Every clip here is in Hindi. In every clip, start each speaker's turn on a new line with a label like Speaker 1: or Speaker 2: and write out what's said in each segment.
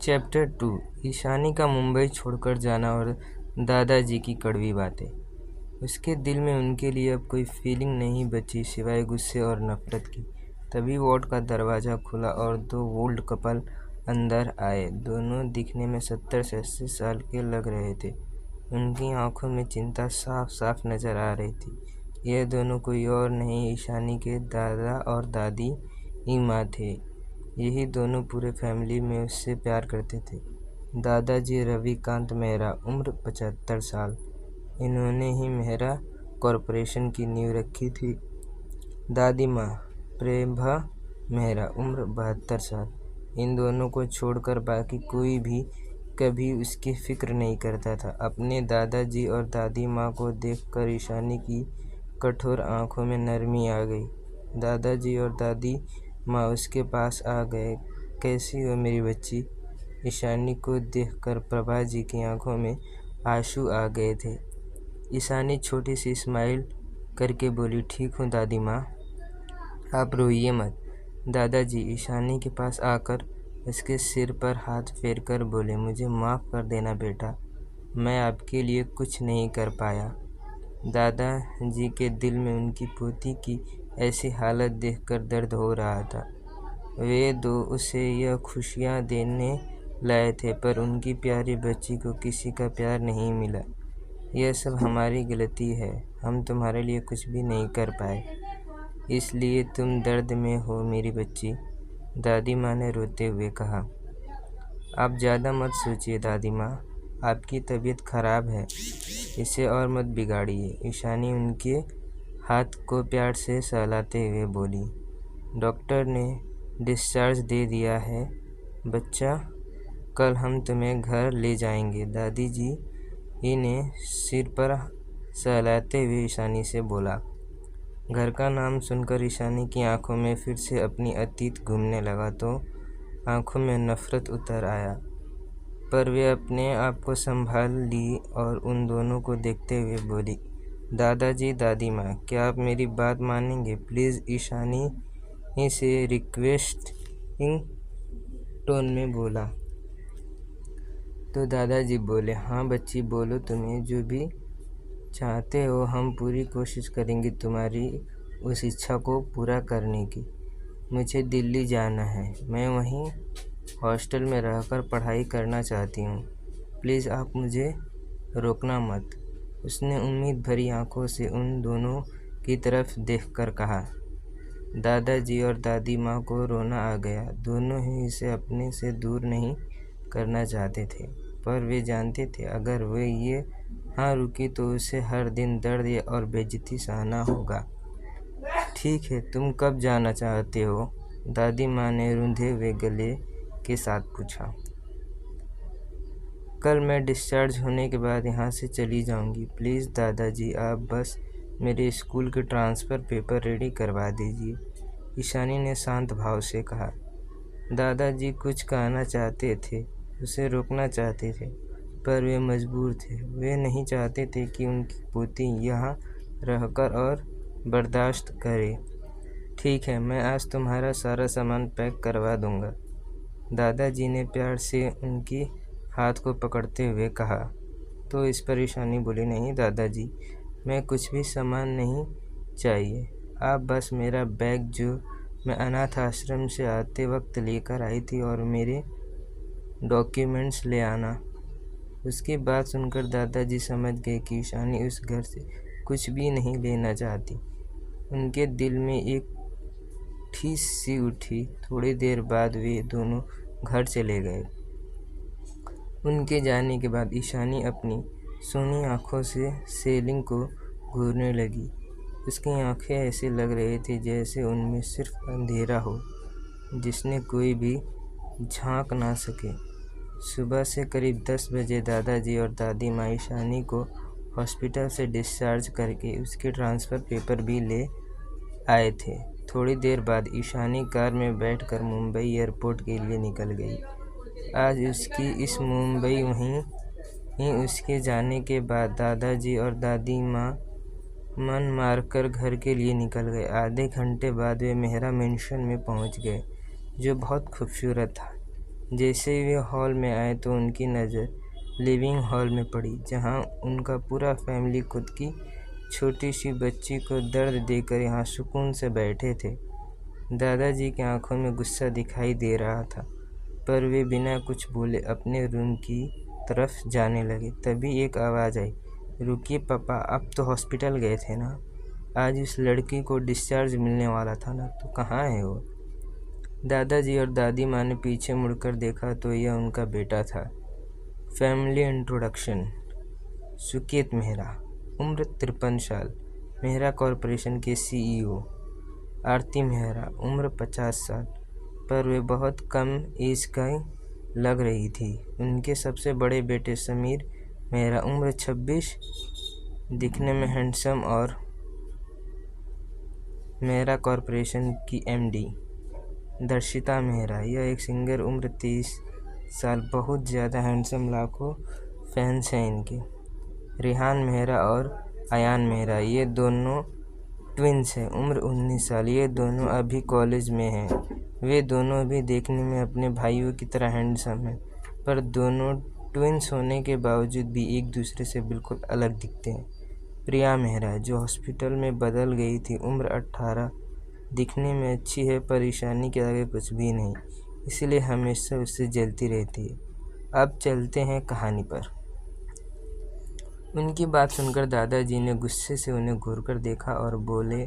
Speaker 1: चैप्टर 2 ईशानी का मुंबई छोड़कर जाना और दादाजी की कड़वी बातें। उसके दिल में उनके लिए अब कोई फीलिंग नहीं बची सिवाय गुस्से और नफरत की। तभी वार्ड का दरवाज़ा खुला और दो ओल्ड कपल अंदर आए। दोनों दिखने में 70 से 80 साल के लग रहे थे। उनकी आंखों में चिंता साफ साफ नजर आ रही थी। यह दोनों कोई और नहीं, ईशानी के दादा और दादी ही माँ थे। यही दोनों पूरे फैमिली में उससे प्यार करते थे। दादाजी रविकांत मेहरा, उम्र 75 साल। इन्होंने ही मेहरा कॉरपोरेशन की नींव रखी थी। दादी माँ प्रेभा मेहरा, उम्र 72 साल। इन दोनों को छोड़कर बाकी कोई भी कभी उसकी फिक्र नहीं करता था। अपने दादाजी और दादी माँ को देखकर ईशानी की कठोर आंखों में नरमी आ गई। दादाजी और दादी माँ उसके पास आ गए। कैसी हो मेरी बच्ची? ईशानी को देखकर प्रभा जी की आंखों में आंसू आ गए थे। ईशानी छोटी सी स्माइल करके बोली, ठीक हूँ दादी माँ, आप रोइए मत। दादाजी ईशानी के पास आकर उसके सिर पर हाथ फेरकर बोले, मुझे माफ़ कर देना बेटा, मैं आपके लिए कुछ नहीं कर पाया। दादाजी के दिल में उनकी पोती की ऐसी हालत देखकर दर्द हो रहा था। वे दो उसे यह खुशियाँ देने लाए थे, पर उनकी प्यारी बच्ची को किसी का प्यार नहीं मिला। यह सब हमारी गलती है, हम तुम्हारे लिए कुछ भी नहीं कर पाए, इसलिए तुम दर्द में हो मेरी बच्ची। दादी माँ ने रोते हुए कहा, आप ज़्यादा मत सोचिए दादी माँ, आपकी तबीयत खराब है, इसे और मत बिगाड़िए। ईशानी उनके हाथ को प्यार से सहलाते हुए बोली, डॉक्टर ने डिस्चार्ज दे दिया है बच्चा, कल हम तुम्हें घर ले जाएंगे। दादी जी इन्हें सिर पर सहलाते हुए ईशानी से बोला। घर का नाम सुनकर ईशानी की आंखों में फिर से अपनी अतीत घूमने लगा तो आंखों में नफरत उतर आया, पर वे अपने आप को संभाल ली और उन दोनों को देखते हुए बोली, दादाजी दादी माँ, क्या आप मेरी बात मानेंगे प्लीज़? ईशानी से रिक्वेस्टिंग टोन में बोला। तो दादाजी बोले, हाँ बच्ची बोलो, तुम्हें जो भी चाहते हो हम पूरी कोशिश करेंगे तुम्हारी उस इच्छा को पूरा करने की। मुझे दिल्ली जाना है, मैं वहीं हॉस्टल में रहकर पढ़ाई करना चाहती हूँ, प्लीज़ आप मुझे रोकना मत। उसने उम्मीद भरी आंखों से उन दोनों की तरफ देखकर कहा। दादाजी और दादी माँ को रोना आ गया। दोनों ही इसे अपने से दूर नहीं करना चाहते थे, पर वे जानते थे अगर वे ये हाँ रुकी तो उसे हर दिन दर्द और बेइज्जती सहना होगा। ठीक है, तुम कब जाना चाहते हो? दादी माँ ने रूंधे हुए गले के साथ पूछा। कल मैं डिस्चार्ज होने के बाद यहाँ से चली जाऊँगी। प्लीज़ दादाजी, आप बस मेरे स्कूल के ट्रांसफ़र पेपर रेडी करवा दीजिए, ईशानी ने शांत भाव से कहा। दादाजी कुछ कहना चाहते थे, उसे रोकना चाहते थे, पर वे मजबूर थे। वे नहीं चाहते थे कि उनकी पोती यहाँ रहकर और बर्दाश्त करे। ठीक है, मैं आज तुम्हारा सारा सामान पैक करवा दूँगा, दादाजी ने प्यार से उनकी हाथ को पकड़ते हुए कहा। तो इस पर ईशानी बोली, नहीं दादाजी, मैं कुछ भी सामान नहीं चाहिए, आप बस मेरा बैग जो मैं अनाथ आश्रम से आते वक्त लेकर आई थी और मेरे डॉक्यूमेंट्स ले आना। उसकी बात सुनकर दादाजी समझ गए कि ईशानी उस घर से कुछ भी नहीं लेना चाहती। उनके दिल में एक ठेस सी उठी। थोड़ी देर बाद वे दोनों घर चले गए। उनके जाने के बाद ईशानी अपनी सोनी आँखों से सीलिंग को घूरने लगी। उसकी आंखें ऐसे लग रही थी जैसे उनमें सिर्फ अंधेरा हो, जिसने कोई भी झांक ना सके। सुबह से करीब 10 बजे दादाजी और दादी माँ ईशानी को हॉस्पिटल से डिस्चार्ज करके उसके ट्रांसफ़र पेपर भी ले आए थे। थोड़ी देर बाद ईशानी कार में बैठकर मुंबई एयरपोर्ट के लिए निकल गई। आज उसकी इस मुंबई वहीं ही उसके जाने के बाद दादाजी और दादी माँ मन मारकर घर के लिए निकल गए। आधे घंटे बाद वे मेहरा मेंशन में पहुंच गए, जो बहुत खूबसूरत था। जैसे ही वे हॉल में आए तो उनकी नज़र लिविंग हॉल में पड़ी, जहां उनका पूरा फैमिली खुद की छोटी सी बच्ची को दर्द देकर यहाँ सुकून से बैठे थे। दादाजी की आंखों में गुस्सा दिखाई दे रहा था, पर वे बिना कुछ बोले अपने रूम की तरफ जाने लगे। तभी एक आवाज़ आई, रुकिए पापा, आप तो हॉस्पिटल गए थे ना? आज उस लड़की को डिस्चार्ज मिलने वाला था ना, तो कहाँ है वो? दादाजी और दादी माँ ने पीछे मुड़कर देखा तो यह उनका बेटा था। Family introduction. सुकेत मेहरा, उम्र 53 साल, मेहरा कॉरपोरेशन के CEO। आरती मेहरा, उम्र 50 साल, पर वे बहुत कम एज का लग रही थी। उनके सबसे बड़े बेटे समीर मेहरा, उम्र 26, दिखने में हैंडसम, और मेहरा कॉरपोरेशन की MD। दर्शिता मेहरा, यह एक सिंगर, उम्र 30 साल, बहुत ज़्यादा हैंडसम, लाखों फैंस हैं इनके। रिहान मेहरा और अयान मेहरा, ये दोनों ट्विन्स हैं, उम्र 19 साल, ये दोनों अभी कॉलेज में हैं। वे दोनों भी देखने में अपने भाइयों की तरह हैंडसम हैं, पर दोनों ट्विन्स होने के बावजूद भी एक दूसरे से बिल्कुल अलग दिखते हैं। प्रिया मेहरा, जो हॉस्पिटल में बदल गई थी, उम्र 18, दिखने में अच्छी है, परेशानी के आगे कुछ भी नहीं, इसलिए हमेशा उससे जलती रहती है। अब चलते हैं कहानी पर। उनकी बात सुनकर दादाजी ने गुस्से से उन्हें घूरकर देखा और बोले,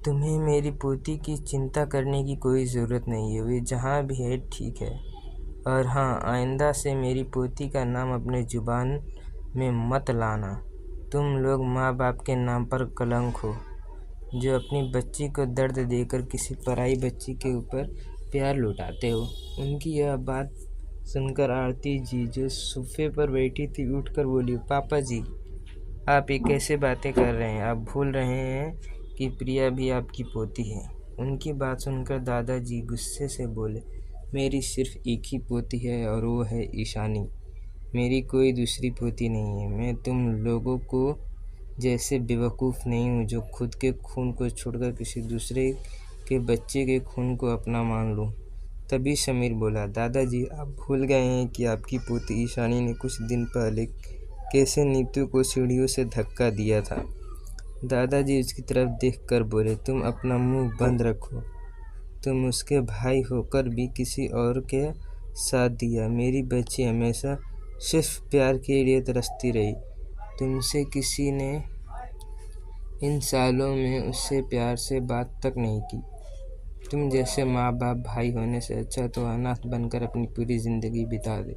Speaker 1: तुम्हें मेरी पोती की चिंता करने की कोई ज़रूरत नहीं है, वे जहाँ भी है ठीक है। और हाँ, आइंदा से मेरी पोती का नाम अपने ज़ुबान में मत लाना। तुम लोग माँ बाप के नाम पर कलंक हो, जो अपनी बच्ची को दर्द देकर किसी पराई बच्ची के ऊपर प्यार लुटाते हो। उनकी यह बात सुनकर आरती जी, जो सोफे पर बैठी थी, उठकर बोली, पापा जी, आप ये कैसे बातें कर रहे हैं? आप भूल रहे हैं कि प्रिया भी आपकी पोती है। उनकी बात सुनकर दादाजी गुस्से से बोले, मेरी सिर्फ एक ही पोती है और वो है ईशानी। मेरी कोई दूसरी पोती नहीं है। मैं तुम लोगों को जैसे बेवकूफ़ नहीं हूँ जो खुद के खून को छोड़कर किसी दूसरे के बच्चे के खून को अपना मान लूँ। तभी समीर बोला, दादाजी, आप भूल गए हैं कि आपकी पोती ईशानी ने कुछ दिन पहले कैसे नीतू को सीढ़ियों से धक्का दिया था। दादाजी उसकी तरफ देखकर बोले, तुम अपना मुंह बंद रखो। तुम उसके भाई होकर भी किसी और के साथ दिया। मेरी बच्ची हमेशा सिर्फ प्यार के लिए तरसती रही। तुमसे किसी ने इन सालों में उससे प्यार से बात तक नहीं की। तुम जैसे माँ बाप भाई होने से अच्छा तो अनाथ बनकर अपनी पूरी ज़िंदगी बिता दे।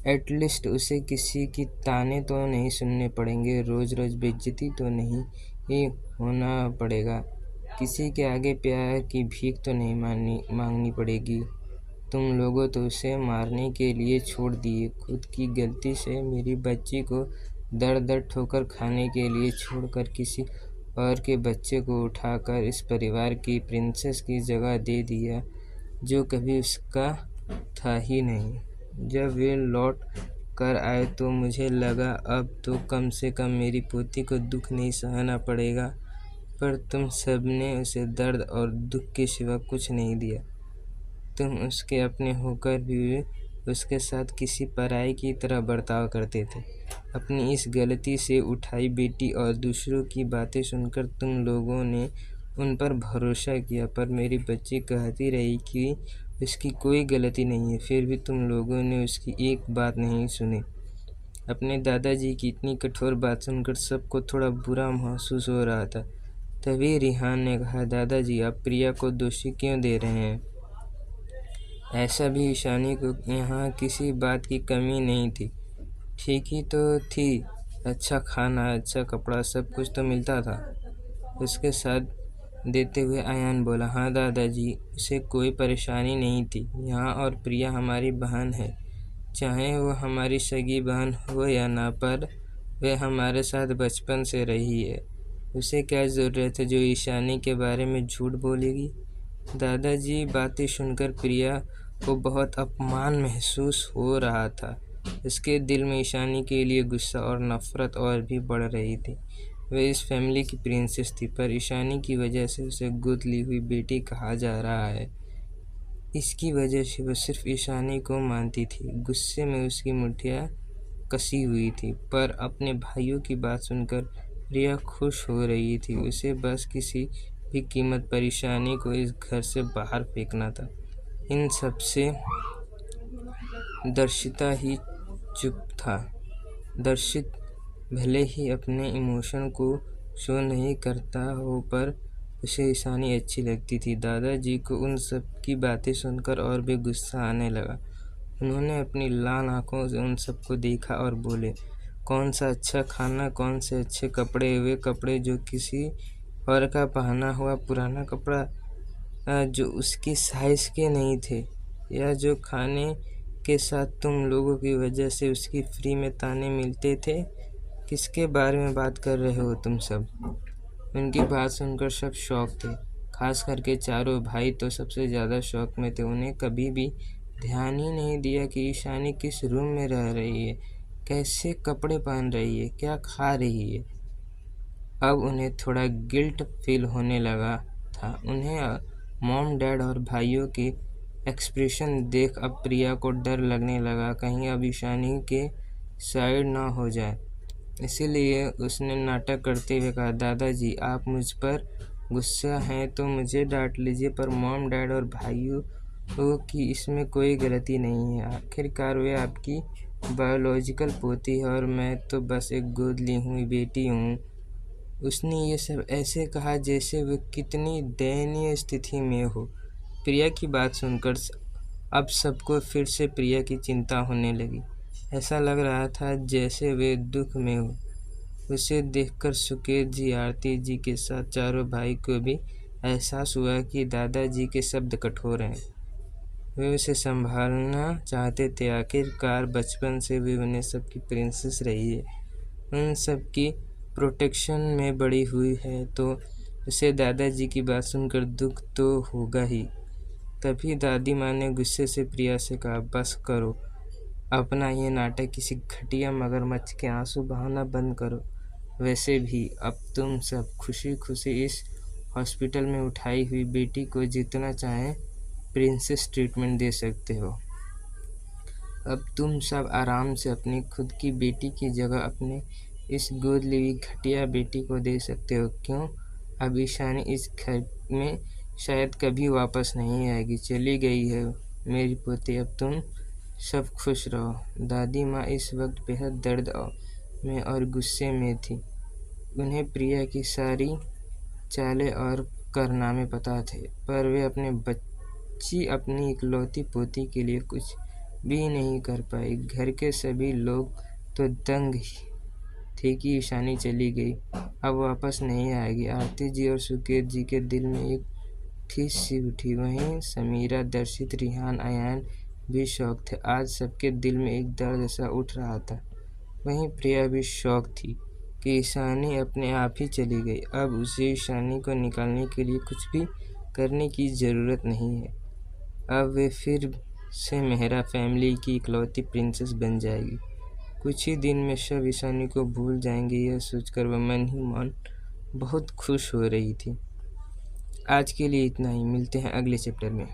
Speaker 1: एटलीस्ट उसे किसी की ताने तो नहीं सुनने पड़ेंगे, रोज़ रोज़ बेइज्जती तो नहीं ही होना पड़ेगा, किसी के आगे प्यार की भीख तो नहीं मांगनी पड़ेगी। तुम लोगों तो उसे मारने के लिए छोड़ दिए। खुद की गलती से मेरी बच्ची को दर दर ठोकर खाने के लिए छोड़कर किसी और के बच्चे को उठाकर इस परिवार की प्रिंसेस की जगह दे दिया, जो कभी उसका था ही नहीं। जब वे लौट कर आए तो मुझे लगा अब तो कम से कम मेरी पोती को दुख नहीं सहना पड़ेगा, पर तुम सबने उसे दर्द और दुख के सिवा कुछ नहीं दिया। तुम उसके अपने होकर भी उसके साथ किसी पराई की तरह बर्ताव करते थे। अपनी इस गलती से उठाई बेटी और दूसरों की बातें सुनकर तुम लोगों ने उन पर भरोसा किया, पर मेरी बच्ची कहती रही कि उसकी कोई गलती नहीं है, फिर भी तुम लोगों ने उसकी एक बात नहीं सुनी। अपने दादाजी की इतनी कठोर बात सुनकर सबको थोड़ा बुरा महसूस हो रहा था। तभी रिहान ने कहा, दादाजी, आप प्रिया को दोषी क्यों दे रहे हैं? ऐसा भी ईशानी को यहाँ किसी बात की कमी नहीं थी। ठीक ही तो थी, अच्छा खाना, अच्छा कपड़ा, सब कुछ तो मिलता था। उसके साथ देते हुए अयान बोला, हाँ दादाजी, उसे कोई परेशानी नहीं थी यहाँ, और प्रिया हमारी बहन है, चाहे वो हमारी सगी बहन हो या ना, पर वह हमारे साथ बचपन से रही है। उसे क्या ज़रूरत है जो ईशानी के बारे में झूठ बोलेगी? दादाजी बातें सुनकर प्रिया को बहुत अपमान महसूस हो रहा था। उसके दिल में ईशानी के लिए गुस्सा और नफ़रत और भी बढ़ रही थी। वह इस फैमिली की प्रिंसेस थी, पर ईशानी की वजह से उसे गोद ली हुई बेटी कहा जा रहा है। इसकी वजह से वो सिर्फ ईशानी को मानती थी। गुस्से में उसकी मुठ्ठियाँ कसी हुई थी, पर अपने भाइयों की बात सुनकर प्रिया खुश हो रही थी। उसे बस किसी भी कीमत पर ईशानी को इस घर से बाहर फेंकना था। इन सब से दर्शिता ही चुप था। दर्शित भले ही अपने इमोशन को शो नहीं करता हो, पर उसे ईशानी अच्छी लगती थी। दादाजी को उन सब की बातें सुनकर और भी गुस्सा आने लगा। उन्होंने अपनी लाल आंखों से उन सबको देखा और बोले, कौन सा अच्छा खाना, कौन से अच्छे कपड़े, वे कपड़े जो किसी और का पहना हुआ पुराना कपड़ा जो उसकी साइज के नहीं थे, या जो खाने के साथ तुम लोगों की वजह से उसकी फ्री में ताने मिलते थे। किसके बारे में बात कर रहे हो तुम सब? उनकी बात सुनकर सब शौक थे। खास करके चारों भाई तो सबसे ज़्यादा शौक में थे। उन्हें कभी भी ध्यान ही नहीं दिया कि ईशानी किस रूम में रह रही है, कैसे कपड़े पहन रही है, क्या खा रही है। अब उन्हें थोड़ा गिल्ट फील होने लगा था। उन्हें मॉम, डैड और भाइयों के एक्सप्रेशन देख अब प्रिया को डर लगने लगा, कहीं अब ईशानी के साइड ना हो जाए। इसीलिए उसने नाटक करते हुए कहा, दादाजी आप मुझ पर गुस्सा हैं तो मुझे डांट लीजिए, पर मॉम, डैड और भाइयों की इसमें कोई गलती नहीं है। आखिरकार वे आपकी बायोलॉजिकल पोती है और मैं तो बस एक गोद ली हुई बेटी हूँ। उसने ये सब ऐसे कहा जैसे वे कितनी दयनीय स्थिति में हो। प्रिया की बात सुनकर अब सबको फिर से प्रिया की चिंता होने लगी। ऐसा लग रहा था जैसे वे दुख में हो। उसे देखकर सुकेत जी, आरती जी के साथ चारों भाई को भी एहसास हुआ कि दादाजी के शब्द कठोर हैं। वे उसे संभालना चाहते थे। आखिरकार बचपन से भी उन्हें सबकी प्रिंसेस रही है, उन सबकी प्रोटेक्शन में बड़ी हुई है, तो उसे दादाजी की बात सुनकर दुख तो होगा ही। तभी दादी माँ ने गुस्से से प्रिया से कहा, बस करो अपना ये नाटक, किसी घटिया मगरमच्छ के आंसू बहाना बंद करो। वैसे भी अब तुम सब खुशी खुशी इस हॉस्पिटल में उठाई हुई बेटी को जितना चाहें प्रिंसेस ट्रीटमेंट दे सकते हो। अब तुम सब आराम से अपनी खुद की बेटी की जगह अपने इस गोद ली हुई घटिया बेटी को दे सकते हो। क्यों? अब ईशानी इस घर में शायद कभी वापस नहीं आएगी, चली गई है मेरी पोती। अब तुम सब खुश रहो। दादी माँ इस वक्त बेहद दर्द में और गुस्से में थी। उन्हें प्रिया की सारी चालें और कारनामे पता थे, पर वे अपनी इकलौती पोती के लिए कुछ भी नहीं कर पाई। घर के सभी लोग तो दंग थे कि ईशानी चली गई, अब वापस नहीं आएगी। आरती जी और सुकेत जी के दिल में एक ठेस सी उठी। वहीं समीरा, दर्शित, रिहान, अयान भी शौक थे। आज सबके दिल में एक दर्द सा उठ रहा था। वहीं प्रिया भी शौक थी कि ईशानी अपने आप ही चली गई। अब उसे ईशानी को निकालने के लिए कुछ भी करने की ज़रूरत नहीं है। अब वे फिर से मेहरा फैमिली की इकलौती प्रिंसेस बन जाएगी। कुछ ही दिन में सब ईशानी को भूल जाएंगे, यह सोचकर वह मन ही मन बहुत खुश हो रही थी। आज के लिए इतना ही। मिलते हैं अगले चैप्टर में।